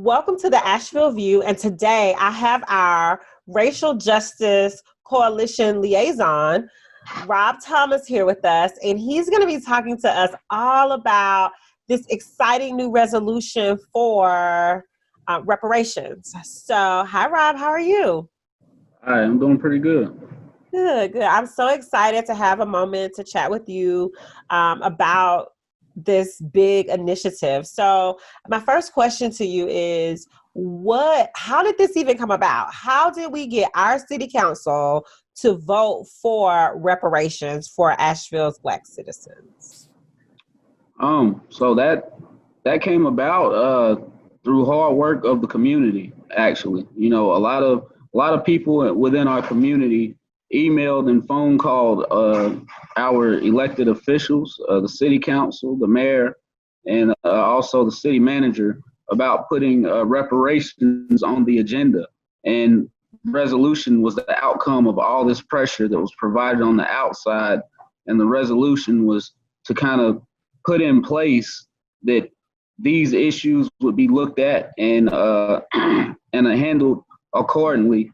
Welcome to the Asheville View, and today I have our Racial Justice Coalition liaison, Rob Thomas, here with us, and he's going to be talking to us all about this exciting new resolution for reparations. So, hi, Rob. How are you? Hi, I'm doing pretty good. Good. I'm so excited to have a moment to chat with you about this big initiative. So my first question to you is how did this even come about? How did we get our city council to vote for reparations for Asheville's Black citizens? So that came about through hard work of the community. Actually, a lot of people within our community emailed and phone called our elected officials, the city council, the mayor, and also the city manager about putting reparations on the agenda. And resolution was the outcome of all this pressure that was provided on the outside. And the resolution was to kind of put in place that these issues would be looked at and handled accordingly,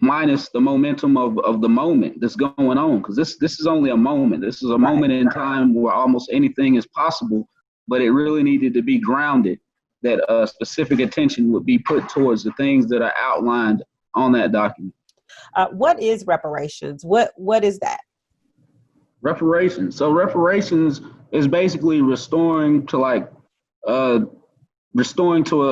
minus the momentum of the moment that's going on, because this is only a moment. This is a moment in time where almost anything is possible, but it really needed to be grounded, that specific attention would be put towards the things that are outlined on that document. What is reparations? What is that? Reparations. So reparations is basically restoring to a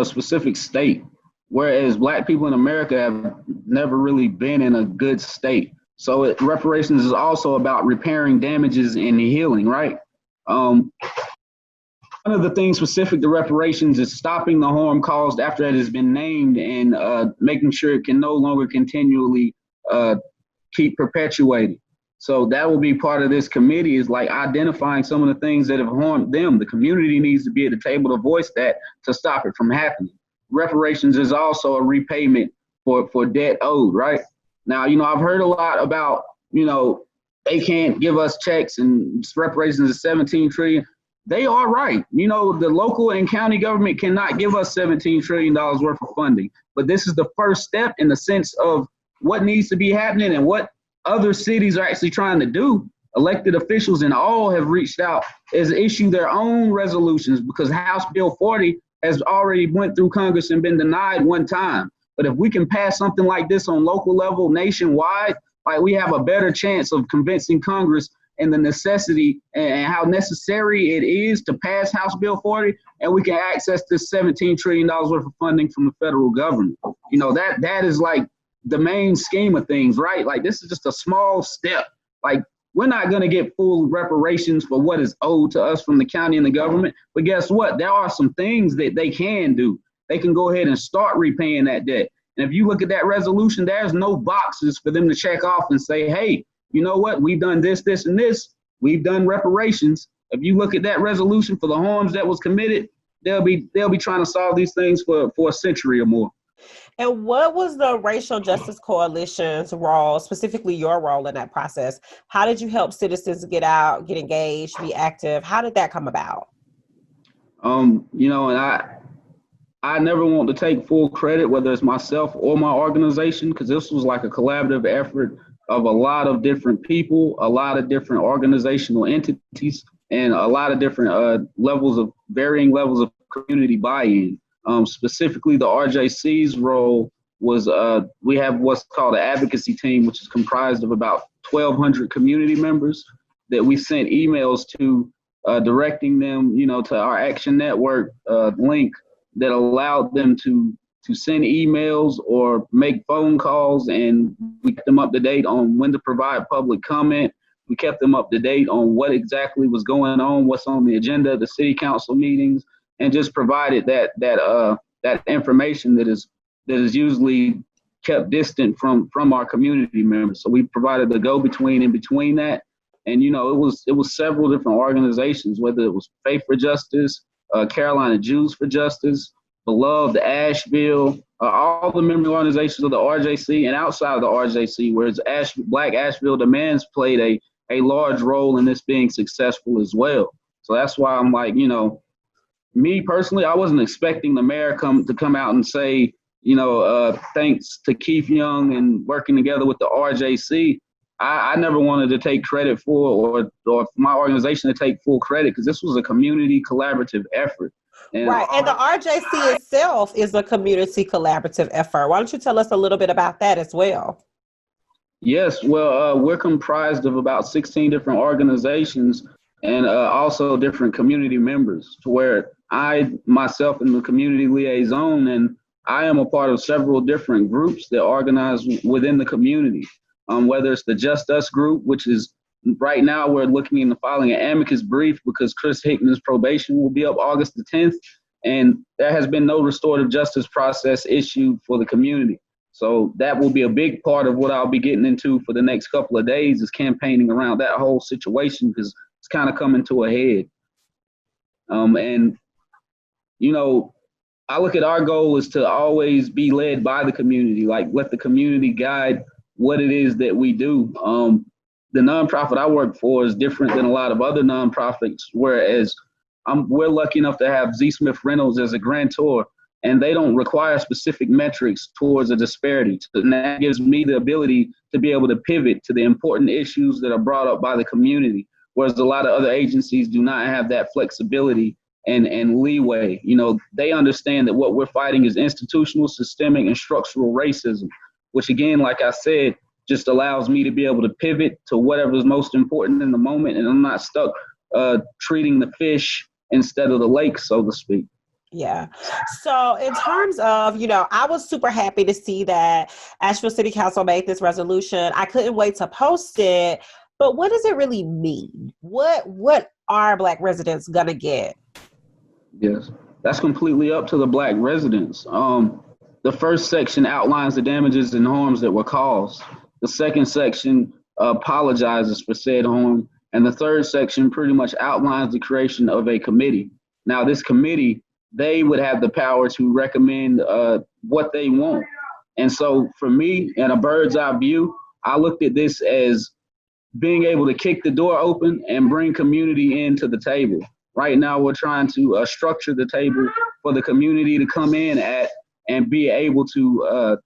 specific state. Whereas Black people in America have never really been in a good state. So reparations is also about repairing damages and healing, right? One of the things specific to reparations is stopping the harm caused after it has been named and making sure it can no longer continually keep perpetuating. So that will be part of this committee, is like identifying some of the things that have harmed them. The community needs to be at the table to voice that, to stop it from happening. Reparations is also a repayment for debt owed, right? Now, I've heard a lot about, they can't give us checks and reparations is 17 trillion. They are right. The local and county government cannot give us $17 trillion worth of funding. But this is the first step in the sense of what needs to be happening and what other cities are actually trying to do. Elected officials and all have reached out as issue their own resolutions, because House Bill 40 has already went through Congress and been denied one time. But if we can pass something like this on local level, nationwide, we have a better chance of convincing Congress and the necessity and how necessary it is to pass House Bill 40, and we can access this $17 trillion worth of funding from the federal government. That is like the main scheme of things, right? This is just a small step. We're not going to get full reparations for what is owed to us from the county and the government. But guess what? There are some things that they can do. They can go ahead and start repaying that debt. And if you look at that resolution, there's no boxes for them to check off and say, hey, you know what? We've done this, this, and this. We've done reparations. If you look at that resolution for the harms that was committed, they'll be trying to solve these things for a century or more. And what was the Racial Justice Coalition's role, specifically your role in that process? How did you help citizens get out, get engaged, be active? How did that come about? And I never want to take full credit, whether it's myself or my organization, because this was like a collaborative effort of a lot of different people, a lot of different organizational entities, and a lot of different varying levels of community buy-in. Specifically, the RJC's role was we have what's called an advocacy team, which is comprised of about 1,200 community members that we sent emails to, directing them, to our Action Network link that allowed them to send emails or make phone calls, and we kept them up to date on when to provide public comment. We kept them up to date on what exactly was going on, what's on the agenda of the city council meetings, and just provided that information that is usually kept distant from our community members. So we provided the go-between in between that, and it was several different organizations, whether it was Faith for Justice, Carolina Jews for Justice, Beloved Asheville, all the member organizations of the RJC and outside of the RJC, whereas Black Asheville Demands played a large role in this being successful as well. So that's why I'm like, me personally, I wasn't expecting the mayor to come out and say, thanks to Keith Young and working together with the RJC. I never wanted to take credit for, or for my organization to take full credit, because this was a community collaborative effort. Right. And the RJC itself is a community collaborative effort. Why don't you tell us a little bit about that as well? Yes, well, we're comprised of about 16 different organizations and also different community members, to where I myself am the community liaison, and I am a part of several different groups that organize within the community. Whether it's the Just Us group, which is right now we're looking into filing an amicus brief because Chris Hickman's probation will be up August the 10th, and there has been no restorative justice process issued for the community. So that will be a big part of what I'll be getting into for the next couple of days, is campaigning around that whole situation, because it's kind of coming to a head. I look at our goal is to always be led by the community, like let the community guide what it is that we do. The nonprofit I work for is different than a lot of other nonprofits, whereas we're lucky enough to have Z. Smith Reynolds as a grantor, and they don't require specific metrics towards a disparity. And that gives me the ability to be able to pivot to the important issues that are brought up by the community, whereas a lot of other agencies do not have that flexibility and leeway. They understand that what we're fighting is institutional, systemic, and structural racism, which again, like I said, just allows me to be able to pivot to whatever is most important in the moment, and I'm not stuck treating the fish instead of the lake, so to speak. Yeah. So in terms of, I was super happy to see that Asheville City Council made this resolution. I couldn't wait to post it, but what does it really mean? What are Black residents gonna get? Yes, that's completely up to the Black residents. The first section outlines the damages and harms that were caused. The second section apologizes for said harm. And the third section pretty much outlines the creation of a committee. Now, this committee, they would have the power to recommend what they want. And so for me, in a bird's eye view, I looked at this as being able to kick the door open and bring community into the table. Right now, we're trying to structure the table for the community to come in at and be able to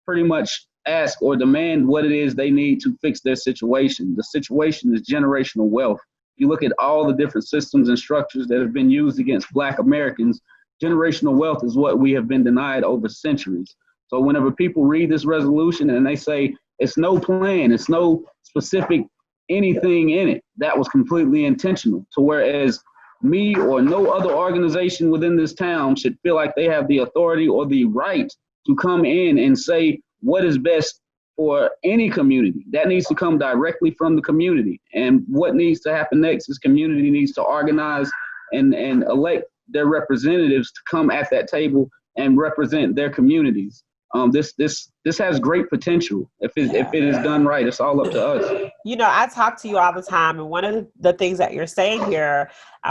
pretty much ask or demand what it is they need to fix their situation. The situation is generational wealth. You look at all the different systems and structures that have been used against Black Americans, generational wealth is what we have been denied over centuries. So whenever people read this resolution and they say it's no plan, it's no specific anything in it, that was completely intentional. So whereas me or no other organization within this town should feel like they have the authority or the right to come in and say what is best for any community. That needs to come directly from the community. And what needs to happen next is community needs to organize and elect their representatives to come at that table and represent their communities. This has great potential. If it is done right, it's all up to us. I talk to you all the time, and one of the things that you're saying here,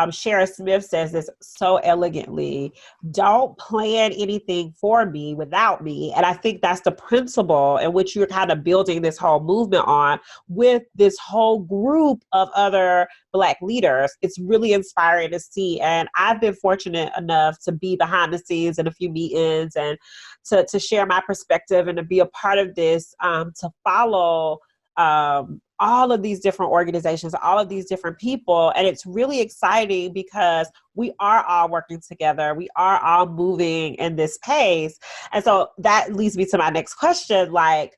Sheriff Smith says this so elegantly: don't plan anything for me without me. And I think that's the principle in which you're kind of building this whole movement on with this whole group of other Black leaders. It's really inspiring to see. And I've been fortunate enough to be behind the scenes in a few meetings and to share my perspective and to be a part of this, to follow all of these different organizations, all of these different people. And it's really exciting because we are all working together. We are all moving in this pace. And so that leads me to my next question. Like,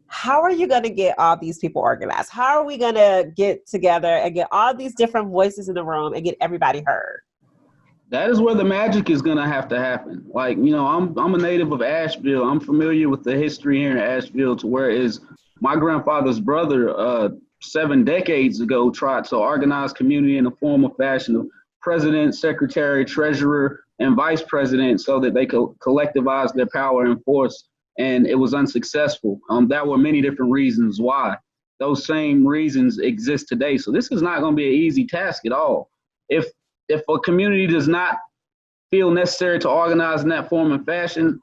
how are you going to get all these people organized? How are we going to get together and get all these different voices in the room and get everybody heard? That is where the magic is going to have to happen. Like, I'm a native of Asheville. I'm familiar with the history here in Asheville, to where is my grandfather's brother 7 decades ago tried to organize community in a form of fashion of president, secretary, treasurer, and vice president so that they could collectivize their power and force. And it was unsuccessful. There were many different reasons why. Those same reasons exist today. So this is not going to be an easy task at all. If a community does not feel necessary to organize in that form and fashion,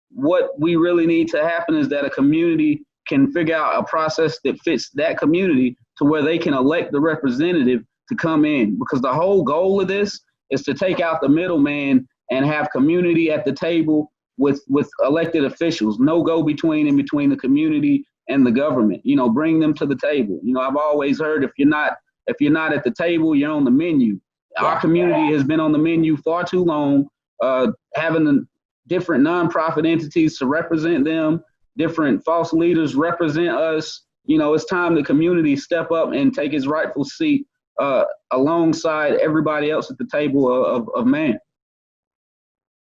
what we really need to happen is that a community can figure out a process that fits that community to where they can elect the representative to come in. Because the whole goal of this is to take out the middleman and have community at the table with elected officials, no go between in between the community and the government. Bring them to the table. I've always heard if you're not at the table, you're on the menu. Yeah. Our community has been on the menu far too long, having different nonprofit entities to represent them, different false leaders represent us. It's time the community step up and take its rightful seat alongside everybody else at the table of man.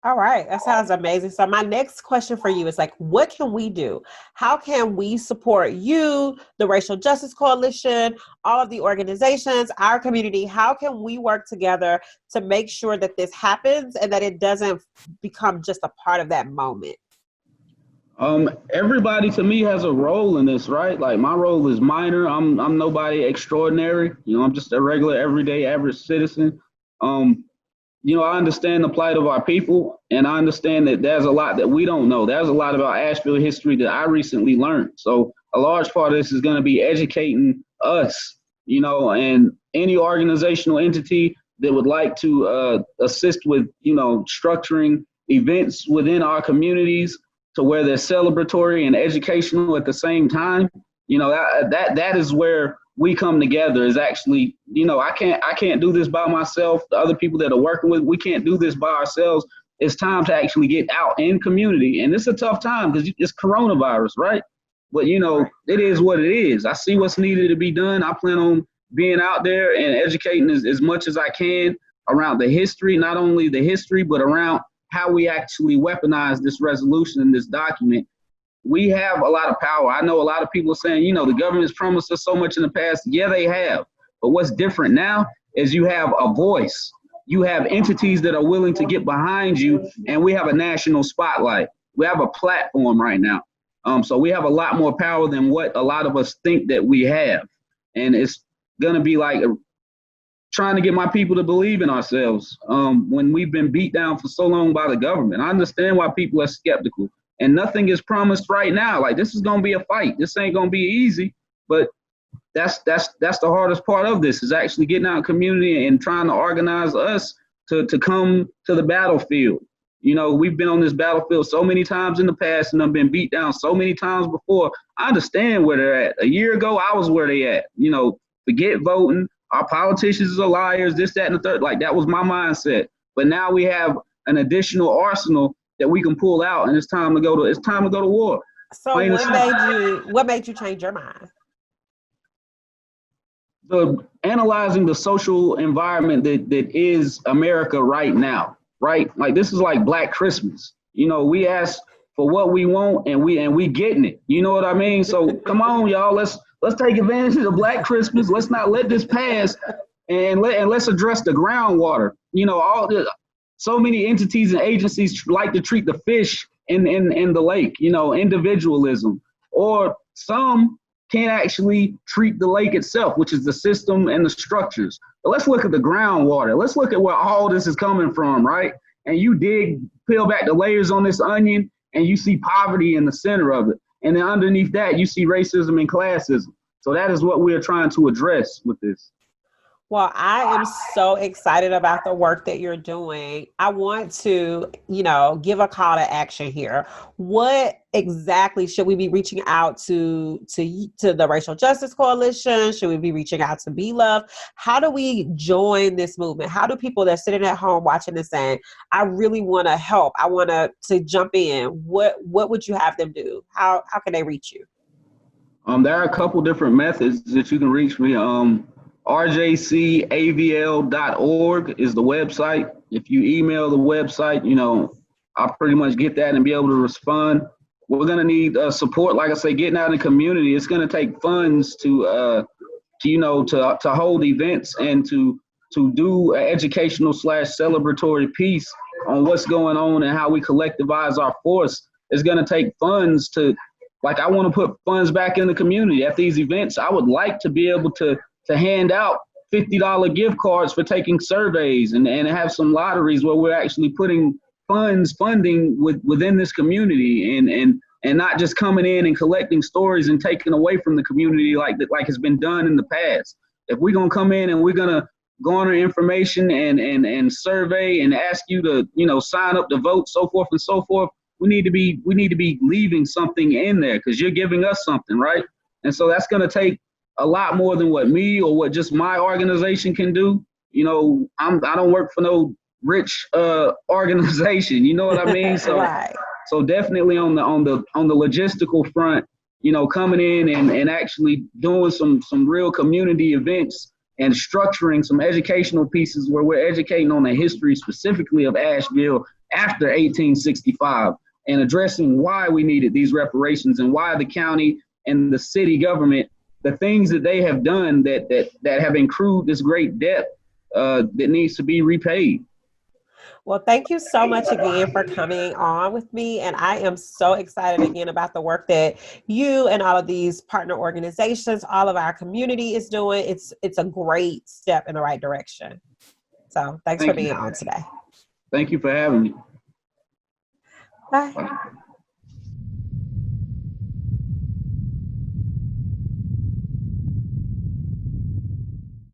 All right. That sounds amazing. So my next question for you is what can we do? How can we support you, the Racial Justice Coalition, all of the organizations, our community? How can we work together to make sure that this happens and that it doesn't become just a part of that moment? Everybody to me has a role in this, right? Like my role is minor. I'm nobody extraordinary. I'm just a regular, everyday, average citizen. I understand the plight of our people, and I understand that there's a lot that we don't know. There's a lot about Asheville history that I recently learned. So a large part of this is going to be educating us, and any organizational entity that would like to assist with, structuring events within our communities to where they're celebratory and educational at the same time. That is where we come together. Is actually, I can't do this by myself. The other people that are working with, we can't do this by ourselves. It's time to actually get out in community. And it's a tough time because it's coronavirus, right? But it is what it is. I see what's needed to be done. I plan on being out there and educating as much as I can around the history, not only the history, but around how we actually weaponize this resolution and this document. We have a lot of power. I know a lot of people are saying, the government's promised us so much in the past. Yeah, they have. But what's different now is you have a voice. You have entities that are willing to get behind you, and we have a national spotlight. We have a platform right now. So we have a lot more power than what a lot of us think that we have. And it's going to be like trying to get my people to believe in ourselves when we've been beat down for so long by the government. I understand why people are skeptical. And nothing is promised right now. Like, this is going to be a fight. This ain't going to be easy, but that's the hardest part of this, is actually getting out in community and trying to organize us to come to the battlefield. We've been on this battlefield so many times in the past, and I've been beat down so many times before. I understand where they're at. A year ago, I was where they at. Forget voting. Our politicians are liars, this, that, and the third. Like, that was my mindset. But now we have an additional arsenal that we can pull out, and it's time to go to war. So what made you change your mind? Analyzing the social environment that is America right now, right? Like, this is like Black Christmas. We ask for what we want, and we getting it. You know what I mean? So come on, y'all, let's take advantage of the Black Christmas. Let's not let this pass, and let's address the groundwater. So many entities and agencies like to treat the fish in the lake, individualism, or some can't actually treat the lake itself, which is the system and the structures. But let's look at the groundwater. Let's look at where all this is coming from, right? And you peel back the layers on this onion, and you see poverty in the center of it. And then underneath that, you see racism and classism. So that is what we're trying to address with this. Well, I am so excited about the work that you're doing. I want to, give a call to action here. What exactly should we be reaching out to the Racial Justice Coalition? Should we be reaching out to Be Love? How do we join this movement? How do people that are sitting at home watching this saying, I really want to help, I want to jump in? What would you have them do? How can they reach you? There are a couple different methods that you can reach me. rjcavl.org is the website. If you email the website, I'll pretty much get that and be able to respond. We're going to need support, like I say, getting out in the community. It's going to take funds to hold events and to do an educational / celebratory piece on what's going on and how we collectivize our force. It's going to take funds I want to put funds back in the community. At these events, I would like to be able to hand out $50 gift cards for taking surveys and have some lotteries where we're actually putting funding within this community and not just coming in and collecting stories and taking away from the community like has been done in the past. If we're going to come in and we're going to garner information and survey and ask you to, sign up to vote, so forth and so forth. We need to be leaving something in there because you're giving us something, right? And so that's going to take a lot more than what me or what just my organization can do. I don't work for no rich organization. You know what I mean? So Right. so definitely on the logistical front, coming in and actually doing some real community events and structuring some educational pieces where we're educating on the history specifically of Asheville after 1865 and addressing why we needed these reparations and why the county and the city government, the things that they have done that have accrued this great debt that needs to be repaid. Well, thank you so much again for coming on with me. And I am so excited again about the work that you and all of these partner organizations, all of our community is doing. It's a great step in the right direction. So thanks for being on today. Thank you for having me. Bye.